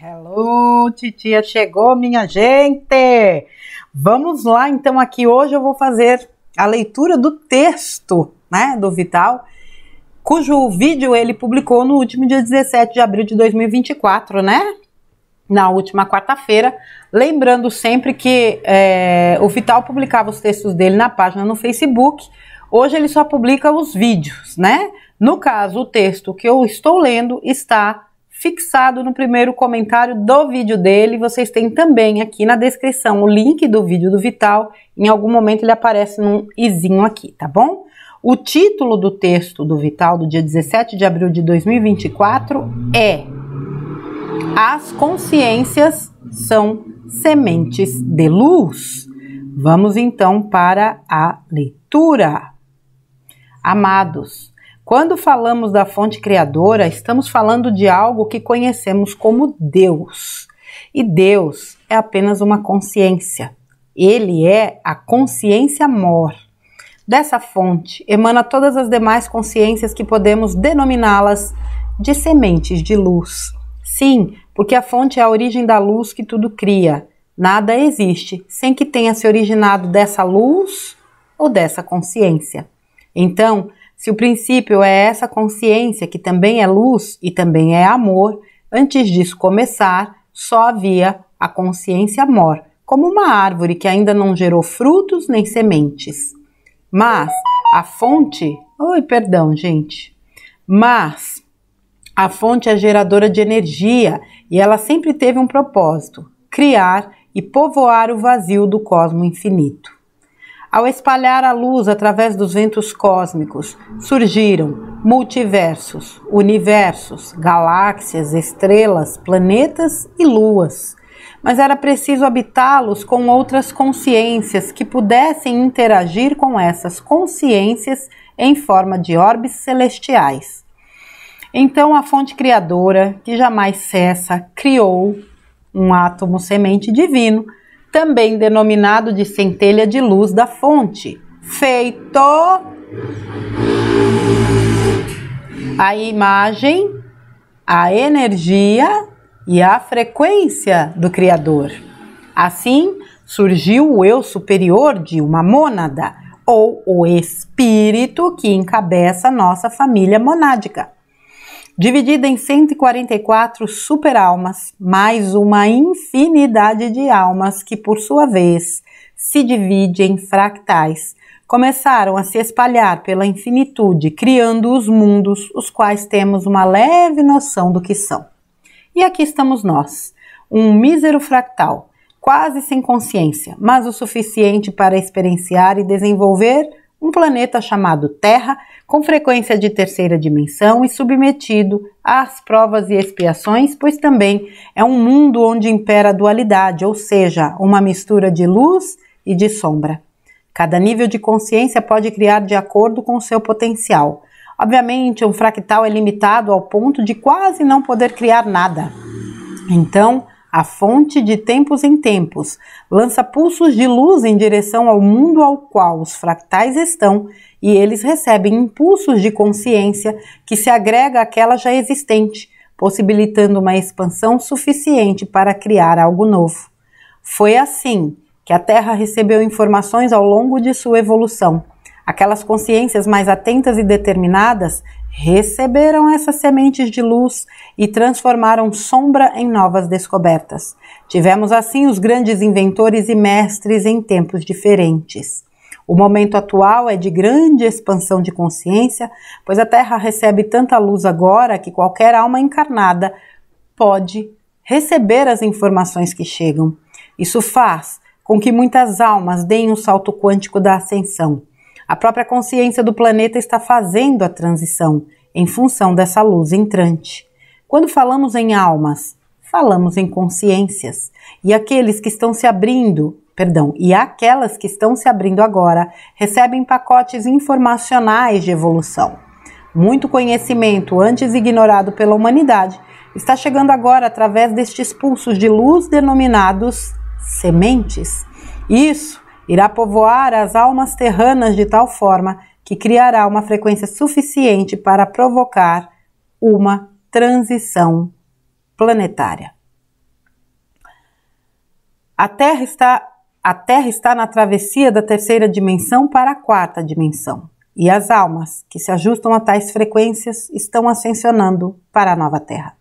Hello, titia chegou, minha gente! Vamos lá, então aqui hoje eu vou fazer a leitura do texto, né, do Vital, cujo vídeo ele publicou no último dia 17 de abril de 2024, né, na última quarta-feira, lembrando sempre que o Vital publicava os textos dele na página no Facebook, hoje ele só publica os vídeos, né, no caso o texto que eu estou lendo está fixado no primeiro comentário do vídeo dele. Vocês têm também aqui na descrição o link do vídeo do Vital. Em algum momento ele aparece num izinho aqui, tá bom? O título do texto do Vital do dia 17 de abril de 2024 é As consciências são sementes de luz. Vamos então para a leitura. Amados, quando falamos da fonte criadora, estamos falando de algo que conhecemos como Deus. E Deus é apenas uma consciência. Ele é a consciência mor. Dessa fonte emana todas as demais consciências que podemos denominá-las de sementes de luz. Sim, porque a fonte é a origem da luz que tudo cria. Nada existe sem que tenha se originado dessa luz ou dessa consciência. Então, se o princípio é essa consciência que também é luz e também é amor, antes disso começar, só havia a consciência mor, como uma árvore que ainda não gerou frutos nem sementes. Mas a fonte... Mas a fonte é geradora de energia e ela sempre teve um propósito, criar e povoar o vazio do cosmo infinito. Ao espalhar a luz através dos ventos cósmicos, surgiram multiversos, universos, galáxias, estrelas, planetas e luas. Mas era preciso habitá-los com outras consciências que pudessem interagir com essas consciências em forma de orbes celestiais. Então a fonte criadora, que jamais cessa, criou um átomo semente divino, também denominado de centelha de luz da fonte, feito a imagem, a energia e a frequência do Criador. Assim, surgiu o eu superior de uma mônada, ou o espírito que encabeça nossa família monádica. Dividida em 144 super-almas, mais uma infinidade de almas que, por sua vez, se divide em fractais, começaram a se espalhar pela infinitude, criando os mundos, os quais temos uma leve noção do que são. E aqui estamos nós, um mísero fractal, quase sem consciência, mas o suficiente para experienciar e desenvolver um planeta chamado Terra, com frequência de terceira dimensão e submetido às provas e expiações, pois também é um mundo onde impera a dualidade, ou seja, uma mistura de luz e de sombra. Cada nível de consciência pode criar de acordo com o seu potencial. Obviamente, um fractal é limitado ao ponto de quase não poder criar nada. Então, a fonte de tempos em tempos lança pulsos de luz em direção ao mundo ao qual os fractais estão e eles recebem impulsos de consciência que se agrega àquela já existente, possibilitando uma expansão suficiente para criar algo novo. Foi assim que a Terra recebeu informações ao longo de sua evolução. Aquelas consciências mais atentas e determinadas receberam essas sementes de luz e transformaram sombra em novas descobertas. Tivemos assim os grandes inventores e mestres em tempos diferentes. O momento atual é de grande expansão de consciência, pois a Terra recebe tanta luz agora que qualquer alma encarnada pode receber as informações que chegam. Isso faz com que muitas almas deem um salto quântico da ascensão. A própria consciência do planeta está fazendo a transição em função dessa luz entrante. Quando falamos em almas, falamos em consciências. E aqueles que estão se abrindo, e aquelas que estão se abrindo agora, recebem pacotes informacionais de evolução. Muito conhecimento antes ignorado pela humanidade está chegando agora através destes pulsos de luz denominados sementes. Isso irá povoar as almas terranas de tal forma que criará uma frequência suficiente para provocar uma transição planetária. A Terra está na travessia da terceira dimensão para a quarta dimensão. E as almas que se ajustam a tais frequências estão ascensionando para a nova Terra.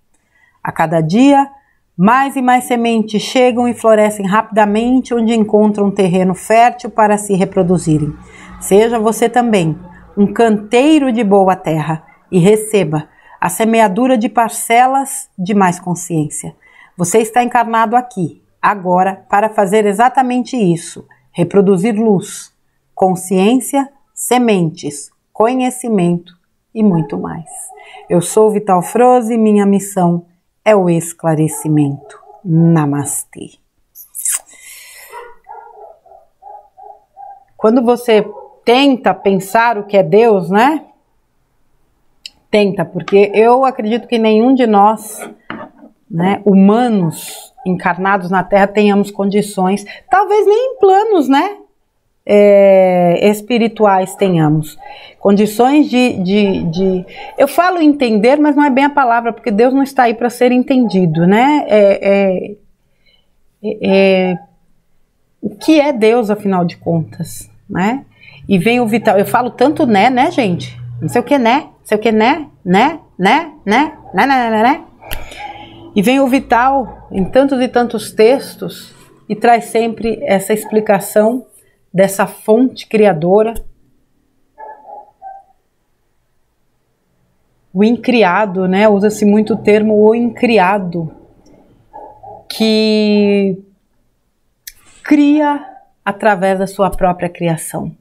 A cada dia, mais e mais sementes chegam e florescem rapidamente onde encontram um terreno fértil para se reproduzirem. Seja você também um canteiro de boa terra e receba a semeadura de parcelas de mais consciência. Você está encarnado aqui, agora, para fazer exatamente isso: reproduzir luz, consciência, sementes, conhecimento e muito mais. Eu sou Vital Froze e minha missão é o esclarecimento. Namastê. Quando você tenta pensar o que é Deus, né? Tenta, porque eu acredito que nenhum de nós, né, humanos encarnados na Terra, tenhamos condições, talvez nem em planos, né, espirituais tenhamos condições eu falo entender, mas não é bem a palavra, porque Deus não está aí para ser entendido, né? O que é Deus, afinal de contas, né? E vem o Vital, eu falo tanto né, gente? Não sei o que, né? Não sei o que, né? E vem o Vital em tantos e tantos textos e traz sempre essa explicação dessa fonte criadora, o incriado, né? Usa-se muito o termo o incriado, que cria através da sua própria criação.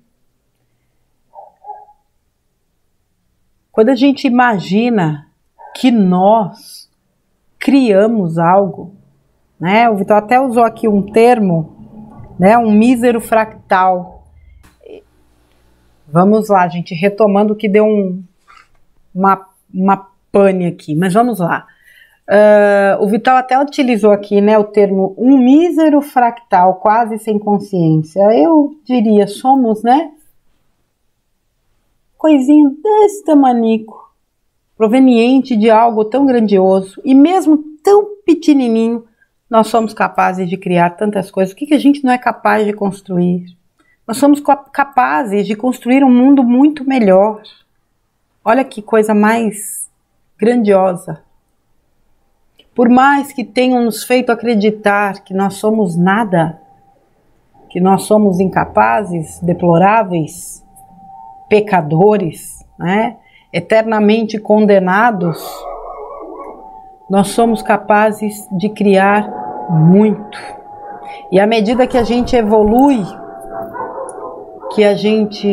Quando a gente imagina que nós criamos algo, né? O Vitor até usou aqui um termo, né? Um mísero fractal. Vamos lá, gente, retomando que deu uma pane aqui, mas vamos lá. O Vital até utilizou aqui, né, o termo um mísero fractal, quase sem consciência. Eu diria, somos, né? Coisinho desse tamanico, proveniente de algo tão grandioso, e mesmo tão pequenininho, nós somos capazes de criar tantas coisas. O que a gente não é capaz de construir? Nós somos capazes de construir um mundo muito melhor. Olha que coisa mais grandiosa. Por mais que tenham nos feito acreditar que nós somos nada, que nós somos incapazes, deploráveis, pecadores, né? Eternamente condenados, nós somos capazes de criar muito. E à medida que a gente evolui, que a gente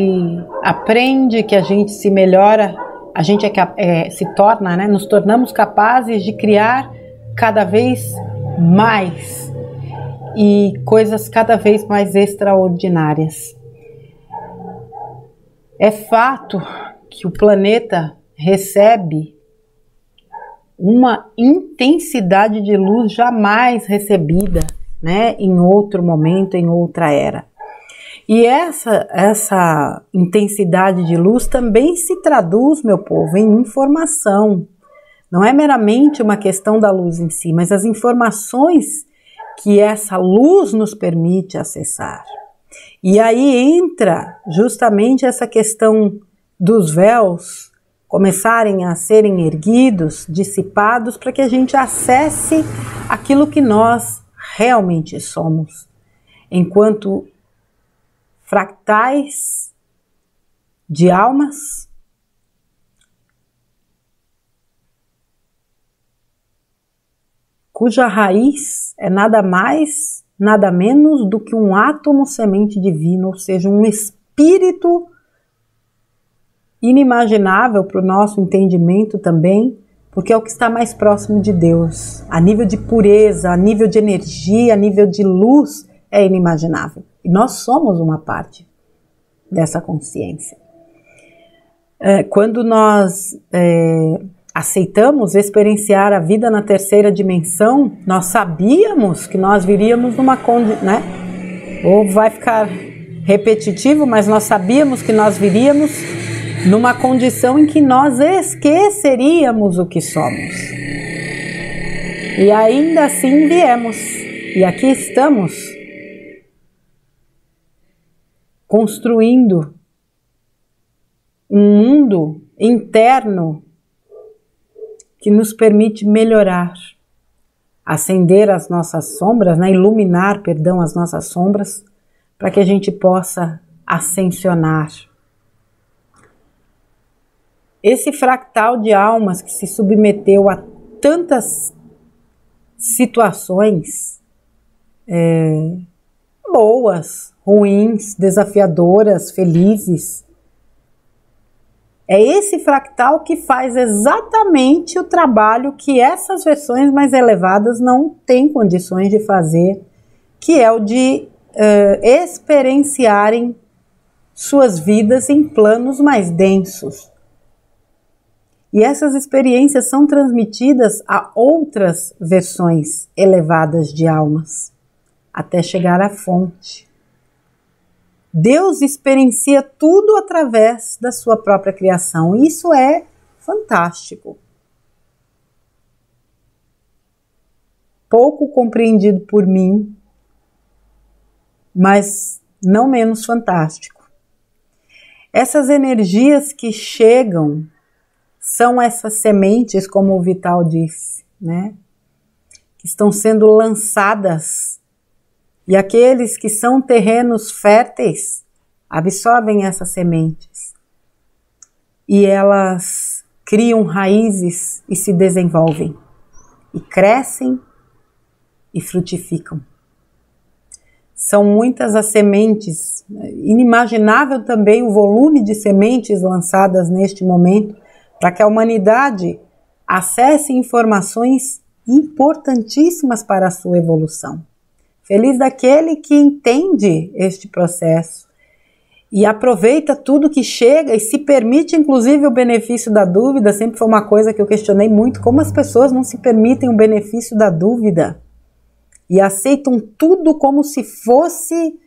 aprende, que a gente se melhora, a gente se torna, né? Nos tornamos capazes de criar cada vez mais e coisas cada vez mais extraordinárias. É fato que o planeta recebe uma intensidade de luz jamais recebida, né, em outro momento, em outra era. E essa intensidade de luz também se traduz, meu povo, em informação. Não é meramente uma questão da luz em si, mas as informações que essa luz nos permite acessar. E aí entra justamente essa questão dos véus começarem a serem erguidos, dissipados, para que a gente acesse aquilo que nós realmente somos, enquanto fractais de almas cuja raiz é nada mais, nada menos do que um átomo semente divino, ou seja, um espírito inimaginável para o nosso entendimento também, porque é o que está mais próximo de Deus. A nível de pureza, a nível de energia, a nível de luz, é inimaginável. E nós somos uma parte dessa consciência. Quando nós aceitamos experienciar a vida na terceira dimensão, nós sabíamos que nós viríamos numa condição, né? Ou vai ficar repetitivo, mas nós sabíamos que nós viríamos numa condição em que nós esqueceríamos o que somos. E ainda assim viemos. E aqui estamos construindo um mundo interno que nos permite melhorar, acender as nossas sombras, né? Iluminar, perdão, as nossas sombras, para que a gente possa ascensionar. Esse fractal de almas que se submeteu a tantas situações boas, ruins, desafiadoras, felizes, é esse fractal que faz exatamente o trabalho que essas versões mais elevadas não têm condições de fazer, que é o de experienciarem suas vidas em planos mais densos. E essas experiências são transmitidas a outras versões elevadas de almas, até chegar à fonte. Deus experiencia tudo através da sua própria criação. Isso é fantástico. Pouco compreendido por mim, mas não menos fantástico. Essas energias que chegam são essas sementes, como o Vital disse, né? Que estão sendo lançadas. E aqueles que são terrenos férteis absorvem essas sementes. E elas criam raízes e se desenvolvem. E crescem e frutificam. São muitas as sementes. Inimaginável também o volume de sementes lançadas neste momento, para que a humanidade acesse informações importantíssimas para a sua evolução. Feliz daquele que entende este processo e aproveita tudo que chega e se permite, inclusive, o benefício da dúvida. Sempre foi uma coisa que eu questionei muito, como as pessoas não se permitem o benefício da dúvida e aceitam tudo como se fosse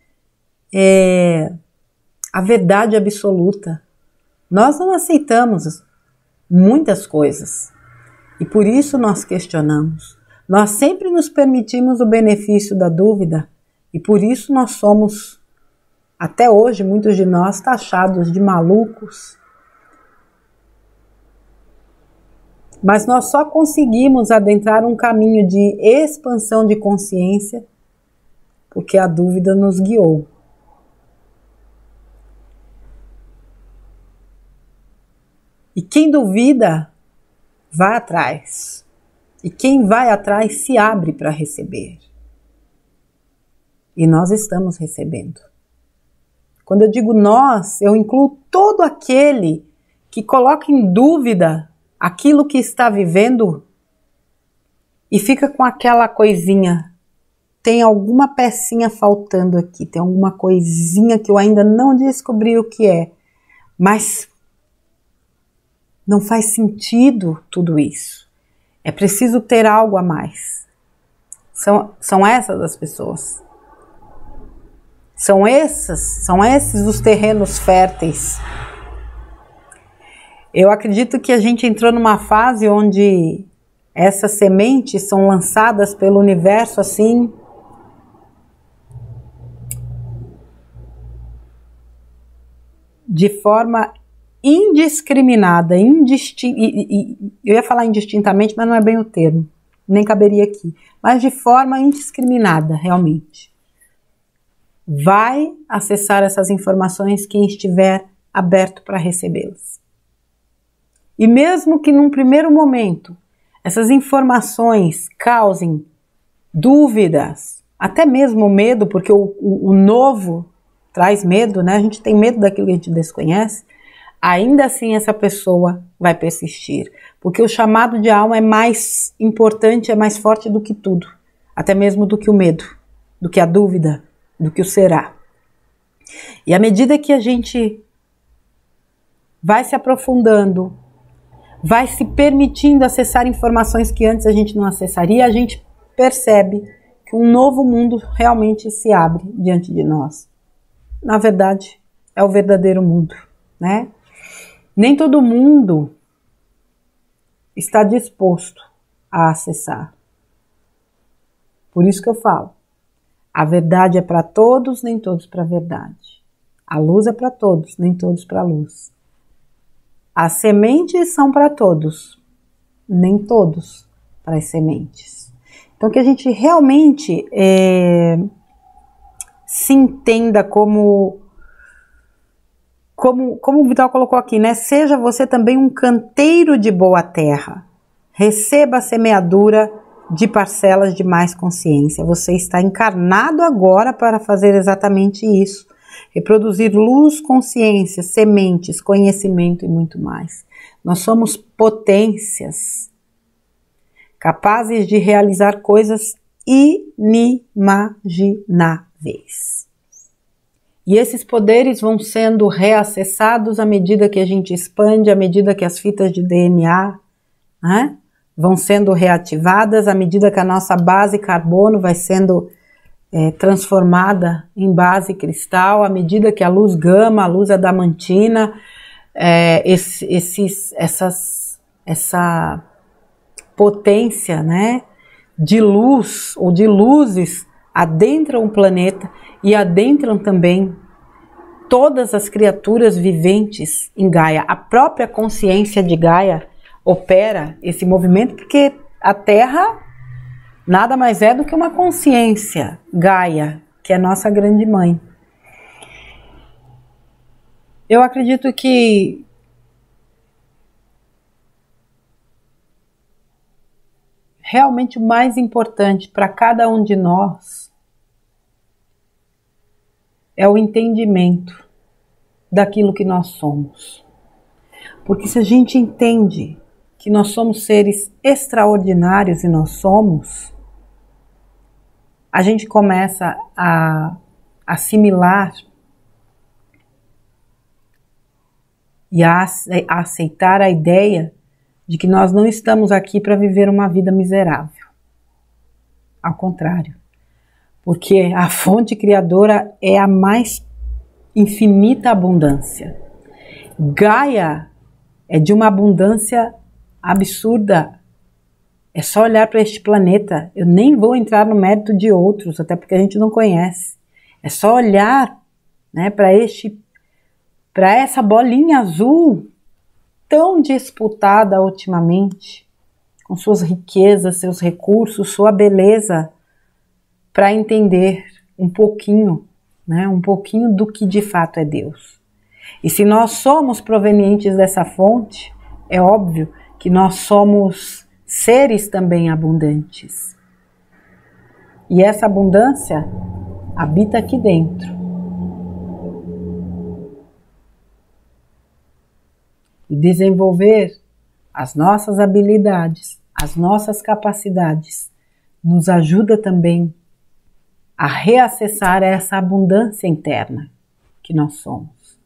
a verdade absoluta. Nós não aceitamos muitas coisas e por isso nós questionamos. Nós sempre nos permitimos o benefício da dúvida e por isso nós somos, até hoje, muitos de nós taxados de malucos. Mas nós só conseguimos adentrar um caminho de expansão de consciência porque a dúvida nos guiou. E quem duvida, vai atrás. E quem vai atrás se abre para receber. E nós estamos recebendo. Quando eu digo nós, eu incluo todo aquele que coloca em dúvida aquilo que está vivendo e fica com aquela coisinha. Tem alguma pecinha faltando aqui, tem alguma coisinha que eu ainda não descobri o que é. Mas não faz sentido tudo isso. É preciso ter algo a mais. São essas as pessoas. São esses os terrenos férteis. Eu acredito que a gente entrou numa fase onde essas sementes são lançadas pelo universo assim, de forma indiscriminada, eu ia falar indistintamente, mas não é bem o termo, nem caberia aqui, mas de forma indiscriminada, realmente. Vai acessar essas informações quem estiver aberto para recebê-las. E mesmo que num primeiro momento essas informações causem dúvidas, até mesmo medo, porque o novo traz medo, né? A gente tem medo daquilo que a gente desconhece. Ainda assim essa pessoa vai persistir, porque o chamado de alma é mais importante, é mais forte do que tudo, até mesmo do que o medo, do que a dúvida, do que o será. E à medida que a gente vai se aprofundando, vai se permitindo acessar informações que antes a gente não acessaria, a gente percebe que um novo mundo realmente se abre diante de nós. Na verdade, é o verdadeiro mundo, né? Nem todo mundo está disposto a acessar. Por isso que eu falo, a verdade é para todos, nem todos para a verdade. A luz é para todos, nem todos para a luz. As sementes são para todos, nem todos para as sementes. Então que a gente realmente se entenda como o Vital colocou aqui, né? Seja você também um canteiro de boa terra. Receba a semeadura de parcelas de mais consciência. Você está encarnado agora para fazer exatamente isso. Reproduzir luz, consciência, sementes, conhecimento e muito mais. Nós somos potências capazes de realizar coisas inimagináveis. E esses poderes vão sendo reacessados à medida que a gente expande, à medida que as fitas de DNA, né, vão sendo reativadas, à medida que a nossa base carbono vai sendo transformada em base cristal, à medida que a luz gama, a luz adamantina, essa potência, né, de luz ou de luzes adentram o planeta e adentram também todas as criaturas viventes em Gaia. A própria consciência de Gaia opera esse movimento porque a Terra nada mais é do que uma consciência, Gaia, que é nossa grande mãe. Eu acredito que realmente o mais importante para cada um de nós é o entendimento daquilo que nós somos. Porque se a gente entende que nós somos seres extraordinários e nós somos, a gente começa a assimilar e a aceitar a ideia de que nós não estamos aqui para viver uma vida miserável. Ao contrário. Porque a fonte criadora é a mais infinita abundância. Gaia é de uma abundância absurda. É só olhar para este planeta. Eu nem vou entrar no mérito de outros, até porque a gente não conhece. É só olhar, né, para essa bolinha azul tão disputada ultimamente, com suas riquezas, seus recursos, sua beleza, para entender um pouquinho, né, um pouquinho do que de fato é Deus. E se nós somos provenientes dessa fonte, é óbvio que nós somos seres também abundantes. E essa abundância habita aqui dentro. E desenvolver as nossas habilidades, as nossas capacidades, nos ajuda também a reacessar essa abundância interna que nós somos.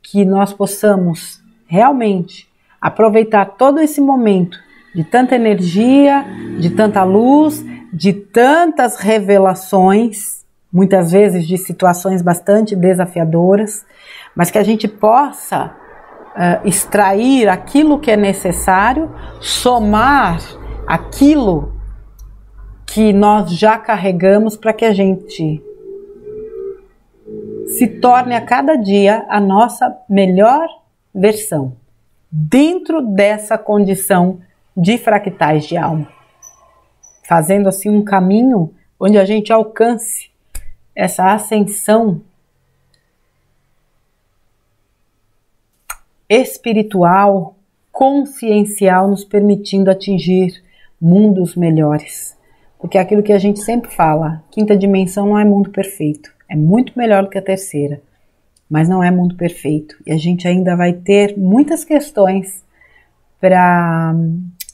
Que nós possamos realmente aproveitar todo esse momento de tanta energia, de tanta luz, de tantas revelações, muitas vezes de situações bastante desafiadoras, mas que a gente possa extrair aquilo que é necessário, somar aquilo que nós já carregamos para que a gente se torne a cada dia a nossa melhor versão, dentro dessa condição de fractais de alma, fazendo assim um caminho onde a gente alcance essa ascensão espiritual, consciencial, nos permitindo atingir mundos melhores. Porque é aquilo que a gente sempre fala, quinta dimensão não é mundo perfeito, é muito melhor do que a terceira, mas não é mundo perfeito. E a gente ainda vai ter muitas questões para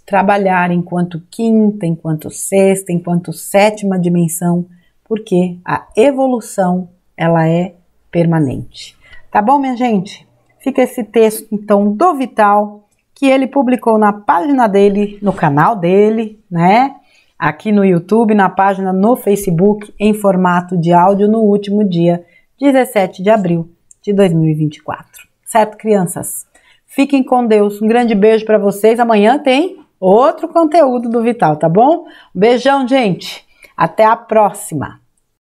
trabalhar enquanto quinta, enquanto sexta, enquanto sétima dimensão, porque a evolução, ela é permanente. Tá bom, minha gente? Fica esse texto, então, do Vital, que ele publicou na página dele, no canal dele, né? Aqui no YouTube, na página no Facebook, em formato de áudio, no último dia 17 de abril de 2024. Certo, crianças? Fiquem com Deus. Um grande beijo para vocês. Amanhã tem outro conteúdo do Vital, tá bom? Beijão, gente. Até a próxima!